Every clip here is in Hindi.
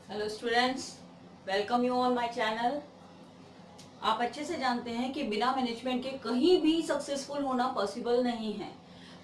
Hello students, welcome you on my channel. आप अच्छे से जानते हैं कि बिना मैनेजमेंट के कहीं भी सक्सेसफुल होना पॉसिबल नहीं है।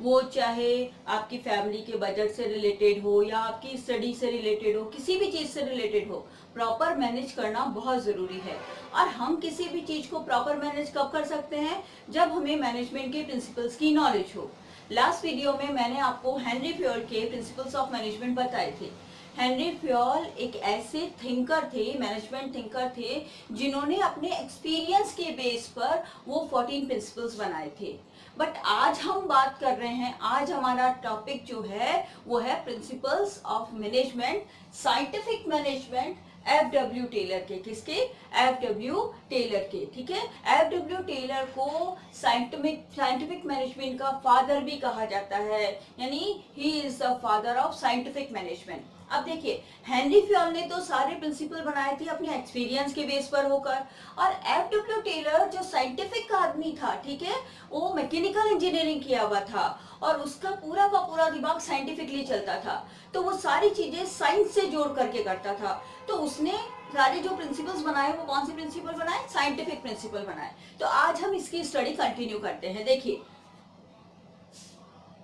वो चाहे आपकी फैमिली के बजट से रिलेटेड हो या आपकी स्टडी से रिलेटेड हो, किसी भी चीज़ से रिलेटेड हो, प्रॉपर मैनेज करना बहुत ज़रूरी है। और हम किसी भी चीज़ को प्रॉपर मैनेज कब कर सकते हैं? जब हमें मैनेजमेंट के प्रिंसिपल्स की नॉलेज हो। लास्ट वीडियो में मैंने आपको हेनरी फ्योल के प्रिंसिपल्स ऑफ मैनेजमेंट बताए थे। हेनरी फ्योल एक ऐसे थिंकर थे, मैनेजमेंट थिंकर थे, जिन्होंने अपने एक्सपीरियंस के बेस पर वो 14 प्रिंसिपल्स बनाए थे। बट आज हम बात कर रहे हैं, आज हमारा टॉपिक जो है वो है principles of management, scientific management, F.W. Taylor के। किसके? F.W. टेलर के। ठीक है, F.W. टेलर को साइंटिफिक मैनेजमेंट का फादर भी कहा जाता है, यानी he is the father of scientific management. अब देखिए, हेनरी फ्योल ने तो सारे प्रिंसिपल बनाए थे अपने एक्सपीरियंस के बेस पर होकर, और F.W. टेलर जो साइंटिफिक आदमी था, ठीक है, वो मैकेनिकल इंजीनियरिंग किया हुआ था और उसका पूरा का पूरा दिमाग साइंटिफिकली चलता था। तो वो सारी चीजें साइंस से जोड़ करके करता था। तो उसने सारे जो प्रिंसिपल्स बनाए, वो कौन से प्रिंसिपल बनाए? साइंटिफिक प्रिंसिपल बनाए। तो आज हम इसकी स्टडी कंटिन्यू करते हैं। देखिए,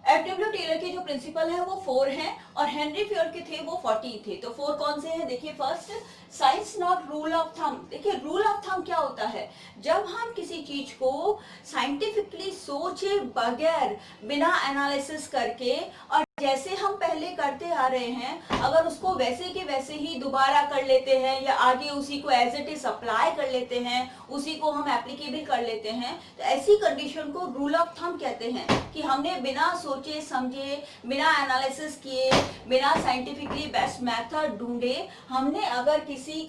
F.W. टेलर के जो प्रिंसिपल है वो 4 हैं और हेनरी फ्योल के थे वो 40 थे। तो 4 कौन से हैं? देखिए, first, science not rule of thumb. देखिए, रूल ऑफ थंब क्या होता है? जब हम किसी चीज को साइंटिफिकली सोचे बगैर, बिना एनालिसिस करके, और जैसे हम पहले करते आ रहे हैं, अगर उसको वैसे के वैसे ही दोबारा कर लेते हैं या आगे उसी को एज इट इज अप्लाई कर लेते हैं, उसी को हम एप्लीकेबल कर लेते हैं, तो ऐसी कंडीशन को रूल ऑफ थंब कहते हैं कि हमने बिना सोचे समझे, बिना एनालिसिस किए, बिना साइंटिफिकली बेस्ट मेथड ढूंढे, हमने अगर किसी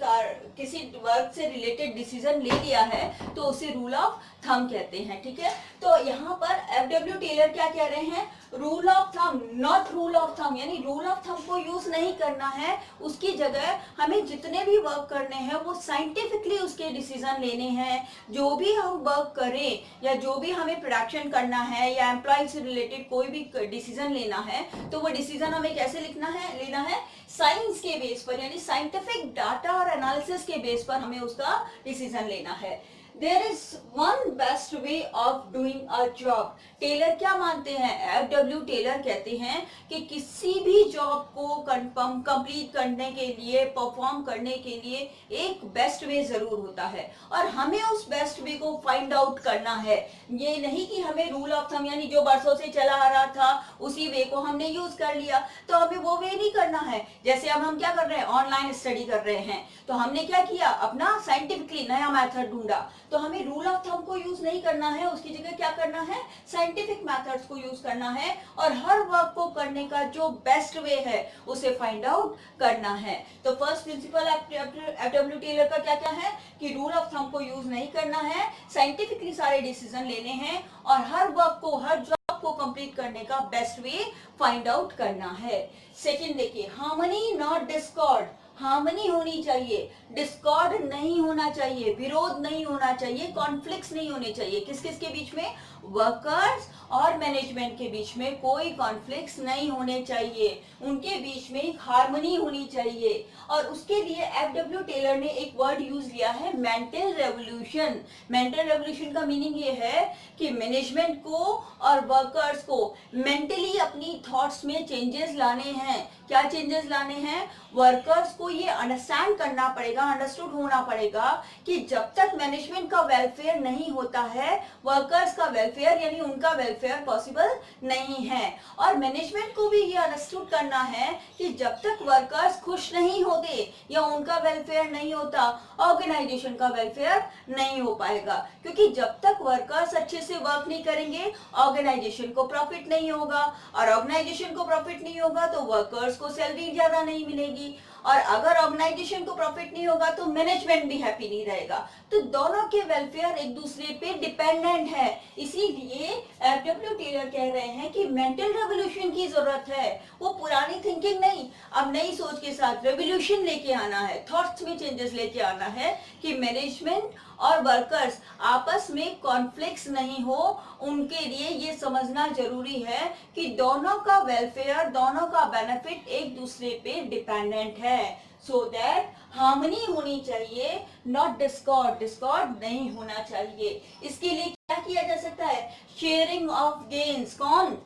वर्क से रिलेटेड डिसीजन ले लिया है तो उसे रूल ऑफ थंब कहते हैं। ठीक है, तो यहाँ पर F.W. टेलर क्या कह रहे हैं? Rule of thumb, not rule of thumb, यानी रूल ऑफ थंब को यूज नहीं करना है। उसकी जगह हमें जितने भी वर्क करने हैं वो साइंटिफिकली उसके डिसीजन लेने हैं। जो भी हम वर्क करें या जो भी हमें प्रोडक्शन करना है या एम्प्लॉय से रिलेटेड कोई भी डिसीजन लेना है, तो वो डिसीजन हमें कैसे लेना है? साइंस के बेस पर, यानी साइंटिफिक डाटा और एनालिसिस के बेस पर हमें उसका डिसीजन लेना है। There is one best way of doing a job. Taylor क्या मानते हैं? F.W. टेलर कहते हैं कि किसी भी जॉब को कंप्लीट करने के लिए, परफॉर्म करने के लिए एक बेस्ट वे जरूर होता है और हमें उस बेस्ट वे को फाइंड आउट करना है। ये नहीं कि हमें रूल ऑफ थंब, यानी जो बरसों से चला आ रहा था उसी वे को हमने यूज कर लिया, तो हमें वो वे नहीं करना है। जैसे अब हम क्या कर रहे हैं? ऑनलाइन स्टडी कर रहे हैं, तो हमने क्या किया? अपना साइंटिफिकली नया मेथड ढूंढा। तो हमें रूल ऑफ थंब को यूज नहीं करना है, उसकी जगह क्या करना है? साइंटिफिक मेथड्स को यूज करना है और हर वर्क को करने का जो बेस्ट वे है उसे फाइंड आउट करना है। तो फर्स्ट प्रिंसिपल F.W. टेलर का क्या क्या है कि रूल ऑफ थंब को यूज नहीं करना है, साइंटिफिकली सारे डिसीजन लेने हैं और हर वर्क को, हर जॉब को कंप्लीट करने का बेस्ट वे फाइंड आउट करना है। सेकंड देखिए, हार्मनी नॉट डिस्कॉर्ड। हार्मनी होनी चाहिए, डिस्कॉर्ड नहीं होना चाहिए, विरोध नहीं होना चाहिए, कॉन्फ्लिक्ट्स नहीं होने चाहिए। किस किस के बीच में? वर्कर्स और मैनेजमेंट के बीच में कोई कॉन्फ्लिक्ट्स नहीं होने चाहिए, उनके बीच में हार्मनी होनी चाहिए। और उसके लिए F.W. टेलर ने एक वर्ड यूज लिया है, मेंटल रेवोल्यूशन। मेंटल रेवोल्यूशन का मीनिंग ये है कि मैनेजमेंट को और वर्कर्स को मेंटली अपनी थॉट्स में चेंजेस लाने हैं। क्या चेंजेस लाने हैं? वर्कर्स को ये अंडरस्टैंड करना पड़ेगा, अंडरस्टूड होना पड़ेगा कि जब तक मैनेजमेंट का वेलफेयर नहीं होता है, वर्कर्स का वेलफेयर यानी उनका वेलफेयर पॉसिबल नहीं है। और मैनेजमेंट को भी ये अंडरस्टूड करना है कि जब तक वर्कर्स खुश नहीं होते या उनका वेलफेयर नहीं होता, ऑर्गेनाइजेशन का वेलफेयर नहीं हो पाएगा। क्योंकि जब तक वर्कर्स अच्छे से वर्क नहीं करेंगे, ऑर्गेनाइजेशन को प्रॉफिट नहीं होगा, और ऑर्गेनाइजेशन को प्रॉफिट नहीं होगा तो वर्कर्स को सैलरी ज्यादा नहीं मिलेगी, और अगर ऑर्गेनाइजेशन को प्रॉफिट नहीं होगा तो मैनेजमेंट भी हैप्पी नहीं रहेगा। तो दोनों के वेलफेयर एक दूसरे पे डिपेंडेंट है। इसीलिए F.W. टेलर कह रहे हैं कि मेंटल रेवोल्यूशन की जरूरत है। वो पुरानी थिंकिंग नहीं, अब नई सोच के साथ रेवोल्यूशन लेके आना है, थॉट्स में चेंजेस लेके आना है कि मैनेजमेंट और वर्कर्स आपस में कॉन्फ्लिक्ट्स नहीं हो। उनके लिए ये समझना जरूरी है कि दोनों का वेलफेयर, दोनों का बेनिफिट एक दूसरे पे डिपेंडेंट है। है, सो दैट हार्मनी होनी चाहिए, नॉट डिस्कॉर्ड, डिस्कॉर्ड नहीं होना चाहिए। इसके लिए क्या किया जा सकता है? Sharing of gains. कौन?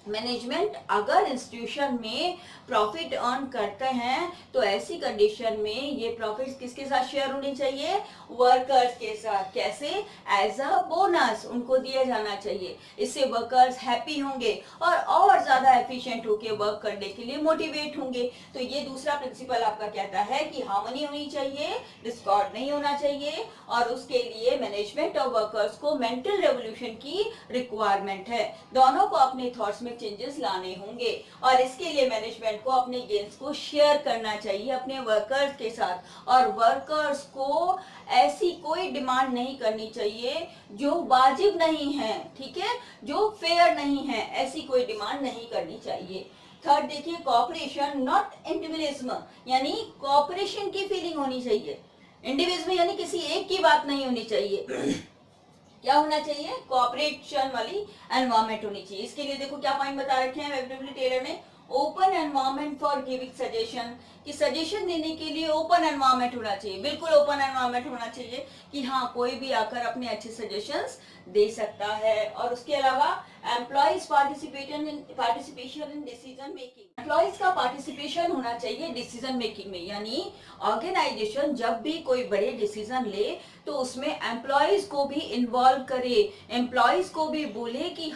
मैनेजमेंट अगर इंस्टीट्यूशन में प्रॉफिट अर्न करते हैं तो ऐसी कंडीशन में ये प्रॉफिट किसके साथ शेयर होने चाहिए? वर्कर्स के साथ। कैसे? एज अ बोनस उनको दिया जाना चाहिए। इससे वर्कर्स हैप्पी होंगे और ज्यादा एफिशिएंट होकर वर्क करने के लिए मोटिवेट होंगे। तो ये दूसरा प्रिंसिपल आपका कहता है कि हार्मनी होनी चाहिए, डिस्कॉर्ड नहीं होना चाहिए, और उसके लिए मैनेजमेंट और वर्कर्स को मेंटल रेवोल्यूशन की रिक्वायरमेंट है। दोनों को अपने थॉट्स में चेंजेस लाने होंगे और इसके लिए मैनेजमेंट को अपने गेन्स को शेयर करना चाहिए अपने वर्कर्स के साथ, और वर्कर्स को ऐसी कोई डिमांड नहीं करनी चाहिए जो वाजिब नहीं है, ठीक है, जो फेयर नहीं है, ऐसी कोई डिमांड नहीं करनी चाहिए। थर्ड देखिए, कॉपरेशन नॉट इंडिविजुअलिज्म, यानी कॉपरेशन की फीलिंग होनी चाहिए। इंडिविजुअल यानी किसी एक की बात नहीं होनी चाहिए। क्या होना चाहिए? कोऑपरेशन वाली एनवायरनमेंट होनी चाहिए। इसके लिए देखो क्या पॉइंट बता रखे हैं वेब टेलर ने, open environment for giving suggestion, कि सजेशन देने के लिए ओपन एनवायरनमेंट होना चाहिए, बिल्कुल ओपन एनवायरनमेंट होना चाहिए कि हाँ कोई भी आकर अपने अच्छे सजेशंस दे सकता है। और उसके अलावा employees participation in decision making, employees का पार्टिसिपेशन होना चाहिए डिसीजन मेकिंग में, यानी ऑर्गेनाइजेशन जब भी कोई बड़े डिसीजन ले तो उसमें एम्प्लॉइज को भी इन्वॉल्व करे, एम्प्लॉइज को भी बोले कि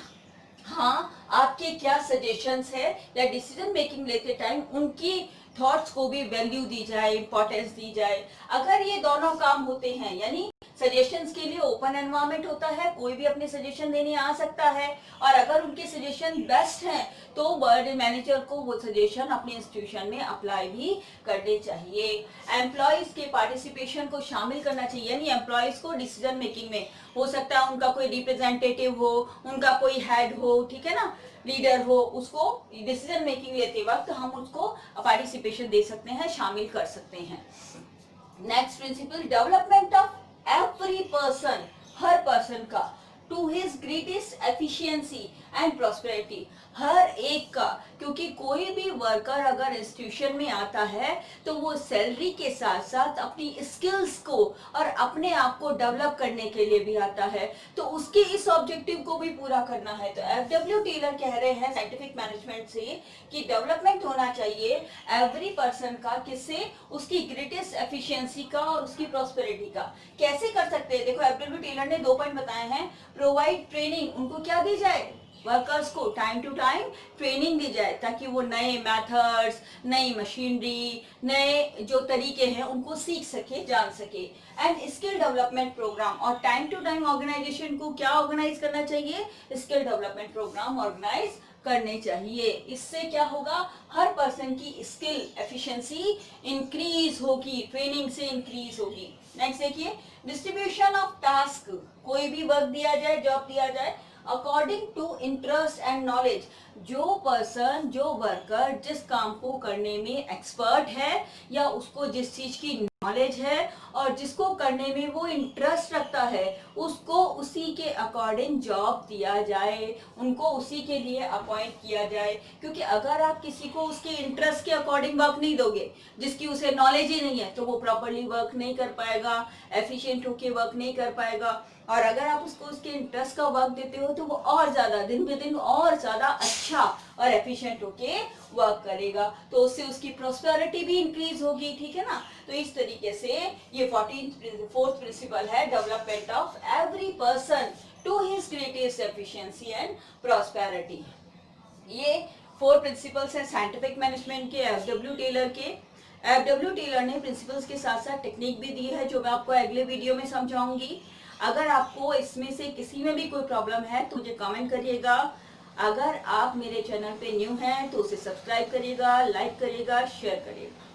हाँ आपके क्या सजेशंस है, या डिसीजन मेकिंग लेते टाइम उनकी थॉट्स को भी वैल्यू दी जाए, इंपॉर्टेंस दी जाए। अगर ये दोनों काम होते हैं, यानी सजेशंस के लिए ओपन एनवायरनमेंट होता है, कोई भी अपने सजेशन देने आ सकता है, और अगर उनके सजेशन बेस्ट हैं तो बर्ड मैनेजर को वो सजेशन अपने इंस्टीट्यूशन में अप्लाई भी करने चाहिए। एम्प्लॉइज के पार्टिसिपेशन को शामिल करना चाहिए, यानी एम्प्लॉइज को डिसीजन मेकिंग में, हो सकता है उनका कोई रिप्रेजेंटेटिव हो, उनका कोई हेड हो, ठीक है ना, लीडर हो, उसको डिसीजन मेकिंग लेते वक्त हम उसको पार्टिसिपेशन दे सकते हैं, शामिल कर सकते हैं। Next principle, development of every person, हर पर्सन का, to his greatest efficiency and prosperity, हर एक का, क्योंकि कोई भी वर्कर अगर इंस्टीट्यूशन में आता है तो वो सैलरी के साथ साथ अपनी स्किल्स को और अपने आप को डेवलप करने के लिए भी आता है, तो उसके इस ऑब्जेक्टिव को भी पूरा करना है। तो एफडब्ल्यू टेलर कह रहे हैं साइंटिफिक मैनेजमेंट से कि डेवलपमेंट होना चाहिए एवरी पर्सन का, किससे? उसकी ग्रेटेस्ट एफिशिएंसी का और उसकी प्रॉस्पेरिटी का। कैसे कर सकते हैं? देखो एफडब्ल्यू टेलर ने 2 पॉइंट बताए हैं, प्रोवाइड ट्रेनिंग, उनको क्या दी जाए? वर्कर्स को टाइम टू टाइम ट्रेनिंग दी जाए ताकि वो नए मेथड्स, नई मशीनरी, नए जो तरीके हैं उनको सीख सके, जान सके। एंड स्किल डेवलपमेंट प्रोग्राम, और टाइम टू टाइम ऑर्गेनाइजेशन को क्या ऑर्गेनाइज करना चाहिए? स्किल डेवलपमेंट प्रोग्राम ऑर्गेनाइज करने चाहिए। इससे क्या होगा? हर पर्सन की स्किल एफिशिएंसी इंक्रीज होगी, ट्रेनिंग से इंक्रीज होगी। नेक्स्ट देखिए, डिस्ट्रीब्यूशन ऑफ टास्क, कोई भी वर्क दिया जाए, जॉब दिया जाए, according to interest and knowledge, जो पर्सन, जो वर्कर जिस काम को करने में एक्सपर्ट है या उसको जिस चीज की नॉलेज है और जिसको करने में वो इंटरेस्ट रखता है, उसको उसी के अकॉर्डिंग जॉब दिया जाए, उनको उसी के लिए अपॉइंट किया जाए। क्योंकि अगर आप किसी को उसके इंटरेस्ट के अकॉर्डिंग वर्क नहीं दोगे, जिसकी उसे नॉलेज ही नहीं है, तो वो प्रॉपरली वर्क नहीं कर पाएगा, एफिशिएंट होके वर्क नहीं कर पाएगा। और अगर आप उसको उसके इंटरेस्ट का वर्क देते हो तो वो और ज्यादा दिन ब दिन और ज्यादा अच्छा और एफिशिएंट होके वर्क करेगा, तो उससे उसकी प्रॉस्पेरिटी भी इंक्रीज होगी, ठीक है ना। तो इस तरीके से ये 4th प्रिंसिपल है, development of every person to his greatest efficiency and prosperity. ये 4 प्रिंसिपल्स हैं साइंटिफिक मैनेजमेंट के, एफडब्ल्यू टेलर के। एफडब्ल्यू टेलर ने प्रिंसिपल्स के साथ साथ टेक्निक भी दी है जो मैं आपको अगले वीडियो में समझाऊंगी। अगर आपको इसमें से किसी में भी कोई प्रॉब्लम है तो मुझे कमेंट करिएगा। अगर आप मेरे चैनल पे न्यू हैं तो उसे सब्सक्राइब करिएगा, लाइक करिएगा, शेयर करिएगा।